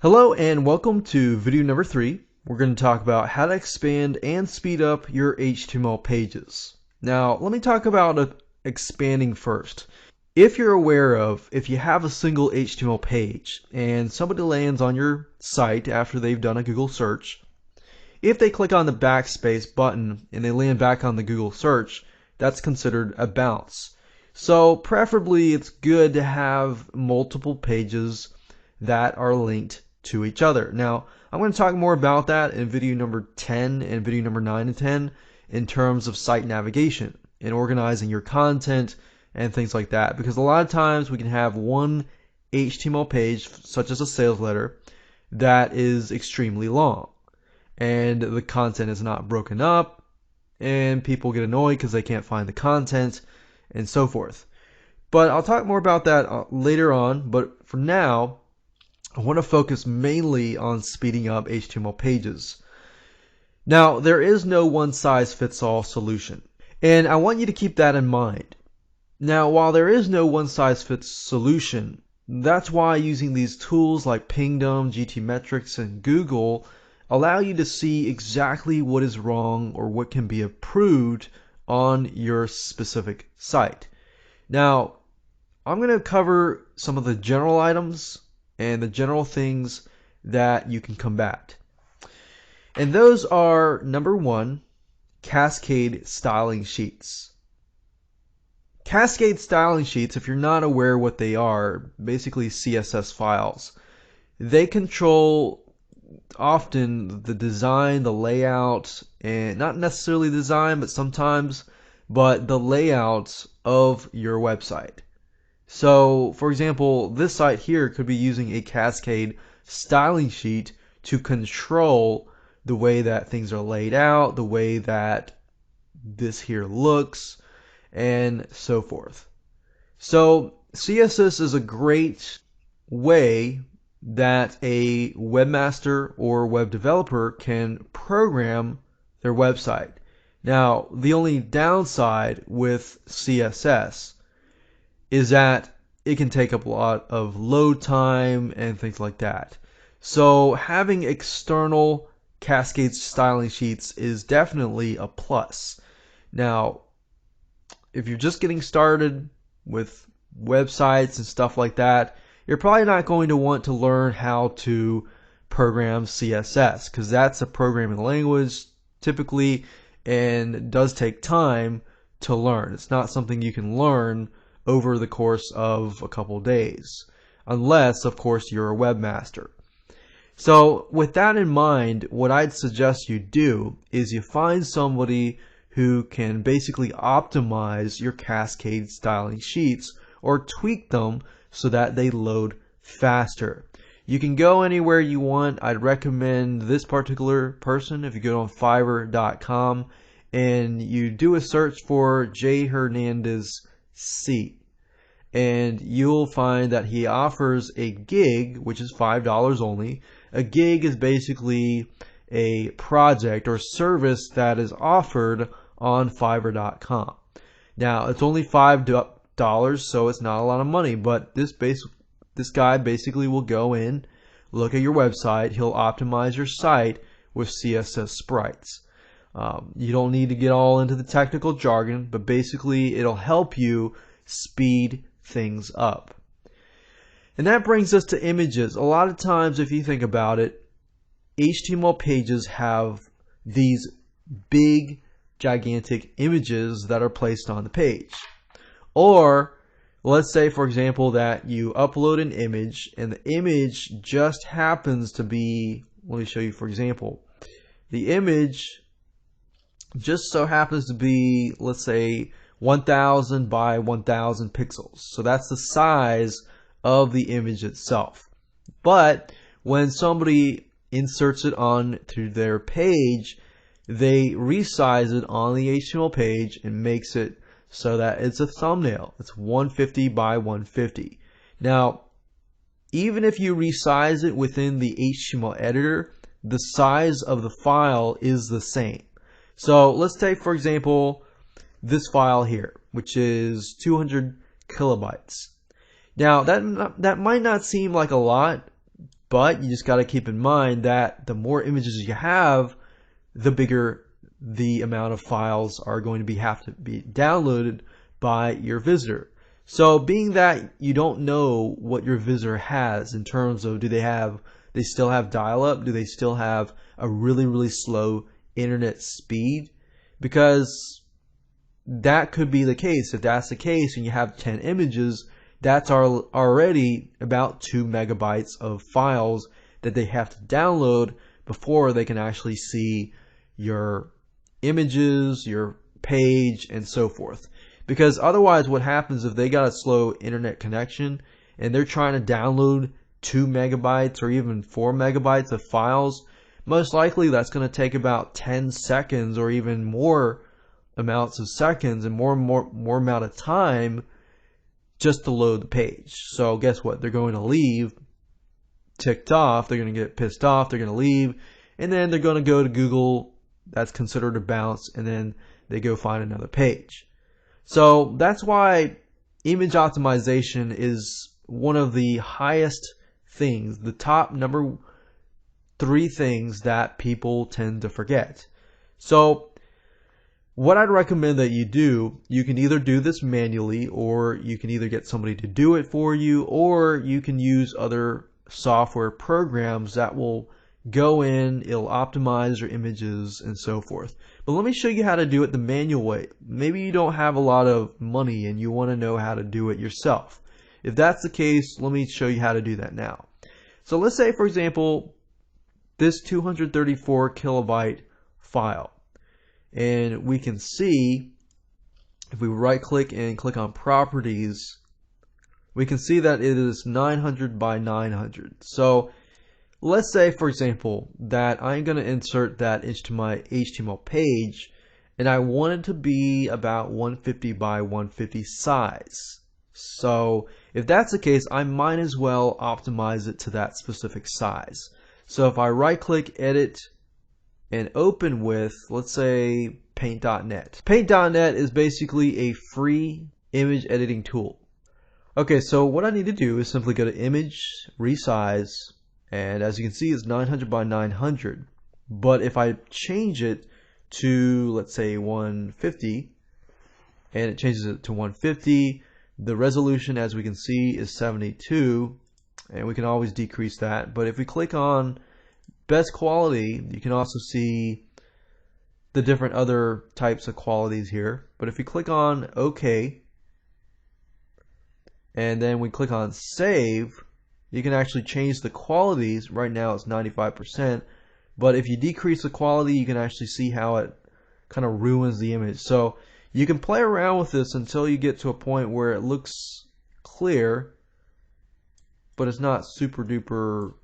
Hello and welcome to video number 3. We're going to talk about how to expand and speed up your HTML pages. Now, let me talk about expanding first. If you have a single HTML page and somebody lands on your site after they've done a Google search, if they click on the backspace button and they land back on the Google search, that's considered a bounce. So preferably it's good to have multiple pages that are linked to each other. Now, I'm going to talk more about that in video number 10 and video number 9 and 10 in terms of site navigation and organizing your content and things like that, because a lot of times we can have one HTML page, such as a sales letter, that is extremely long and the content is not broken up and people get annoyed because they can't find the content and so forth. But I'll talk more about that later on, but for now I want to focus mainly on speeding up HTML pages. Now, there is no one-size-fits-all solution, and I want you to keep that in mind. Now, while there is no one-size-fits solution, that's why using these tools like Pingdom, GTmetrix, and Google allow you to see exactly what is wrong or what can be improved on your specific site. Now, I'm going to cover some of the general items and the general things that you can combat. And those are, number 1, cascade styling sheets. Cascade styling sheets, if you're not aware what they are, basically CSS files. They control often the design, the layout, and not necessarily design, but sometimes, but the layout of your website. So, for example, this site here could be using a cascade styling sheet to control the way that things are laid out, the way that this here looks, and so forth. So, CSS is a great way that a webmaster or web developer can program their website. Now, the only downside with CSS is that it can take up a lot of load time and things like that. So having external cascade styling sheets is definitely a plus. Now, if you're just getting started with websites and stuff like that, you're probably not going to want to learn how to program CSS, because that's a programming language typically and does take time to learn. It's not something you can learn over the course of a couple days, unless of course you're a webmaster. So with that in mind, what I'd suggest you do is you find somebody who can basically optimize your cascade styling sheets or tweak them so that they load faster. You can go anywhere you want. I'd recommend this particular person if you go on Fiverr.com and you do a search for J. Hernandez C, and you'll find that he offers a gig, which is $5 only. A gig is basically a project or service that is offered on Fiverr.com. Now, it's only $5, so it's not a lot of money, but this guy basically will go in, look at your website, he'll optimize your site with CSS sprites. You don't need to get all into the technical jargon, but basically it'll help you speed things up. And that brings us to images. A lot of times, if you think about it, HTML pages have these big, gigantic images that are placed on the page. Or let's say, for example, that you upload an image and the image just happens to be, let me show you for example, the image just so happens to be, let's say, 1000 by 1000 pixels. So that's the size of the image itself. But when somebody inserts it onto their page, they resize it on the HTML page and makes it so that it's a thumbnail. It's 150 by 150. Now, even if you resize it within the HTML editor, the size of the file is the same. So let's take, for example, this file here, which is 200 kilobytes. Now, that might not seem like a lot, But you just got to keep in mind that the more images you have, the bigger the amount of files are going to have to be downloaded by your visitor. So being that you don't know what your visitor has in terms of, do they still have dial-up? Do they still have a really slow internet speed? Because that could be the case. If that's the case and you have 10 images, that's already about 2 megabytes of files that they have to download before they can actually see your images, your page, and so forth. Because otherwise what happens if they got a slow internet connection and they're trying to download 2 megabytes or even 4 megabytes of files, most likely that's going to take about 10 seconds or even more amounts of seconds and more amount of time just to load the page. So guess what? They're going to leave ticked off, they're going to get pissed off, they're going to leave, and then they're going to go to Google. That's considered a bounce, and then they go find another page. So that's why image optimization is one of the highest things, the top number 3 things that people tend to forget. So what I'd recommend that you do, you can either do this manually, or you can either get somebody to do it for you, or you can use other software programs that will go in, it'll optimize your images and so forth. But let me show you how to do it the manual way. Maybe you don't have a lot of money and you want to know how to do it yourself. If that's the case, let me show you how to do that now. So let's say, for example, this 234 kilobyte file. And we can see, if we right click and click on properties, we can see that it is 900 by 900. So let's say, for example, that I'm going to insert that into my HTML page and I want it to be about 150 by 150 size. So if that's the case, I might as well optimize it to that specific size. So if I right click, edit, and open with, let's say, Paint.net. Paint.net is basically a free image editing tool. Okay, so what I need to do is simply go to Image, Resize, and as you can see, it's 900 by 900. But if I change it to, let's say, 150, and it changes it to 150, the resolution, as we can see, is 72, and we can always decrease that. But if we click on best quality, you can also see the different other types of qualities here. But if we click on OK, and then we click on save, you can actually change the qualities. Right now it's 95%, but if you decrease the quality, you can actually see how it kind of ruins the image. So you can play around with this until you get to a point where it looks clear, but it's not super duper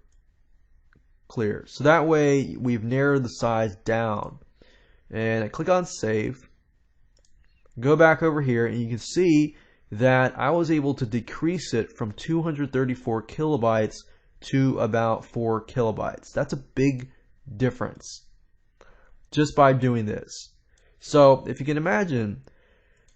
clear. So that way we've narrowed the size down. And I click on save, go back over here, and you can see that I was able to decrease it from 234 kilobytes to about 4 kilobytes. That's a big difference just by doing this. So if you can imagine,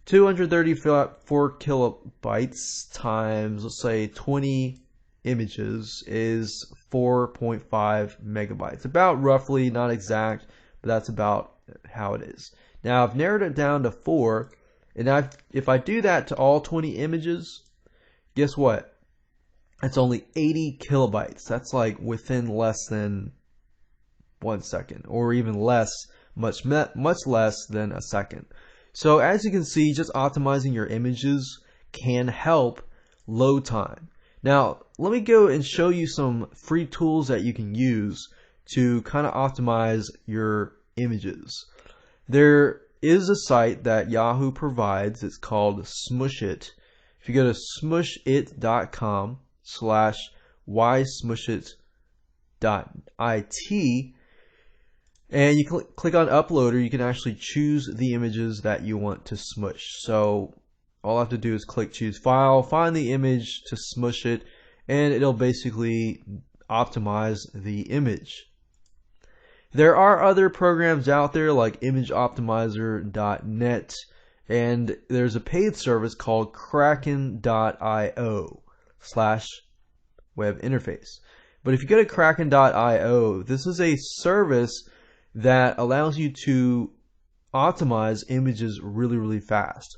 234 kilobytes times, let's say, 20 images is 4.5 megabytes. About roughly, not exact, but that's about how it is. Now I've narrowed it down to 4, and if I do that to all 20 images, guess what? It's only 80 kilobytes. That's like within less than 1 second, or even less, much less than a second. So as you can see, just optimizing your images can help load time. Now let me go and show you some free tools that you can use to kind of optimize your images. There is a site that Yahoo provides. It's called Smushit. If you go to smushit.com/whysmushit.it and you click on uploader, you can actually choose the images that you want to smush. So all I have to do is click choose file, find the image to smush it, and it'll basically optimize the image. There are other programs out there like imageoptimizer.net, and there's a paid service called kraken.io/web interface. But if you go to kraken.io, this is a service that allows you to optimize images really, really fast.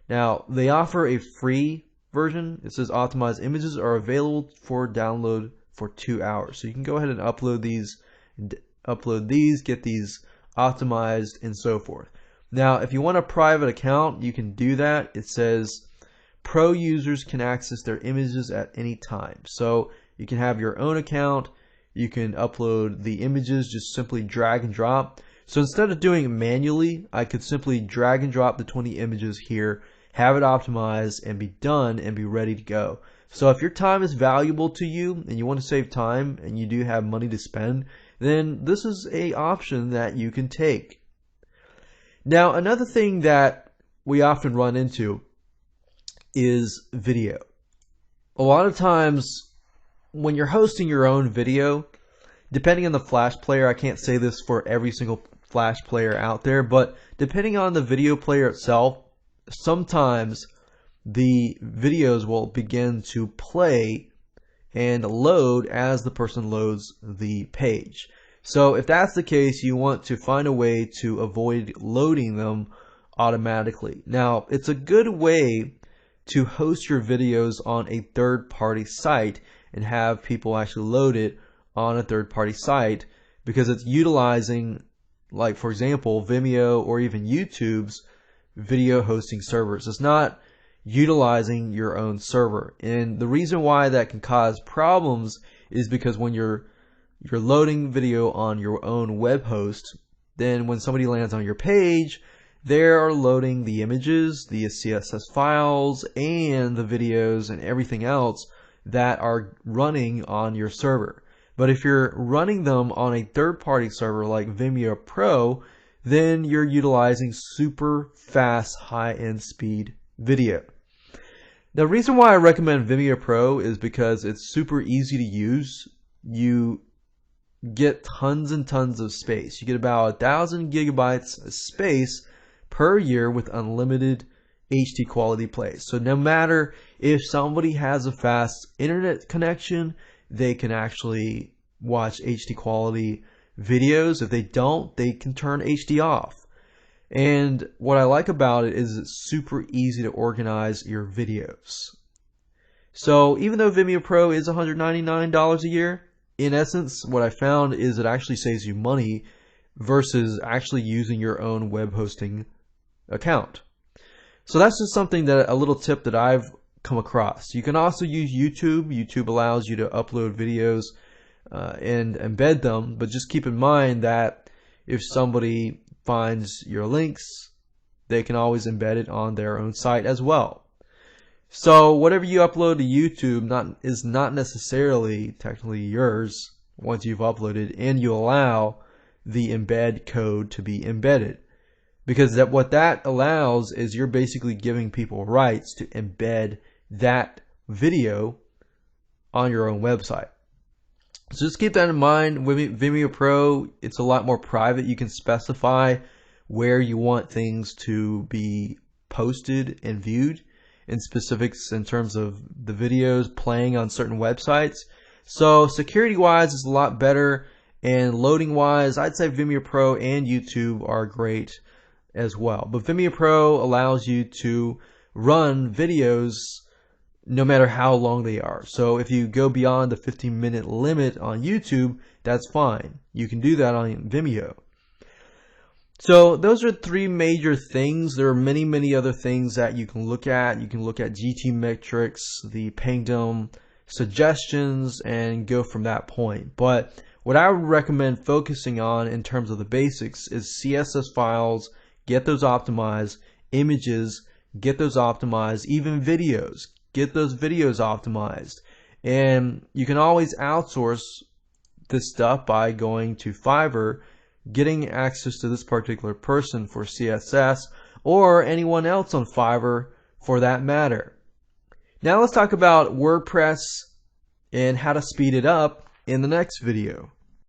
Now, they offer a free version. It says optimized images are available for download for 2 hours. So you can go ahead and upload these, get these optimized, and so forth. Now, if you want a private account, you can do that. It says pro users can access their images at any time. So you can have your own account. You can upload the images, just simply drag and drop. So instead of doing it manually, I could simply drag and drop the 20 images here, have it optimized, and be done and be ready to go. So if your time is valuable to you and you want to save time and you do have money to spend, then this is an option that you can take. Now, another thing that we often run into is video. A lot of times when you're hosting your own video, depending on the Flash player, I can't say this for every single Flash player out there, but depending on the video player itself, sometimes the videos will begin to play and load as the person loads the page. So if that's the case, you want to find a way to avoid loading them automatically. Now, it's a good way to host your videos on a third-party site and have people actually load it on a third-party site, because it's utilizing, like for example, Vimeo or even YouTube's video hosting servers. It's not utilizing your own server. And the reason why that can cause problems is because when you're loading video on your own web host, then when somebody lands on your page, they are loading the images, the CSS files, and the videos and everything else that are running on your server. But if you're running them on a third-party server like Vimeo Pro, then you're utilizing super fast, high-end speed video. The reason why I recommend Vimeo Pro is because it's super easy to use. You get tons and tons of space. You get about 1,000 gigabytes of space per year with unlimited HD quality plays. So no matter if somebody has a fast internet connection, they can actually watch HD quality videos. If they don't, they can turn HD off. And what I like about it is it's super easy to organize your videos. So even though Vimeo Pro is $199 a year, in essence, what I found is it actually saves you money versus actually using your own web hosting account. So that's just something that, a little tip that I've come across. You can also use YouTube. YouTube allows you to upload videos and embed them, but just keep in mind that if somebody finds your links, they can always embed it on their own site as well. So whatever you upload to YouTube is not necessarily technically yours once you've uploaded, and you allow the embed code to be embedded. Because what that allows is you're basically giving people rights to embed that video on your own website. So just keep that in mind. With Vimeo Pro, it's a lot more private. You can specify where you want things to be posted and viewed, in specifics in terms of the videos playing on certain websites. So security wise is a lot better, and loading wise, I'd say Vimeo Pro and YouTube are great as well. But Vimeo Pro allows you to run videos no matter how long they are. So if you go beyond the 15-minute limit on YouTube, that's fine. You can do that on Vimeo. So those are three major things. There are many, many other things that you can look at. You can look at GT metrics, the pingdom, suggestions, and go from that point. But what I would recommend focusing on in terms of the basics is CSS files, get those optimized, images, get those optimized, even videos, get those videos optimized. And you can always outsource this stuff by going to Fiverr, getting access to this particular person for CSS, or anyone else on Fiverr for that matter. Now let's talk about WordPress and how to speed it up in the next video.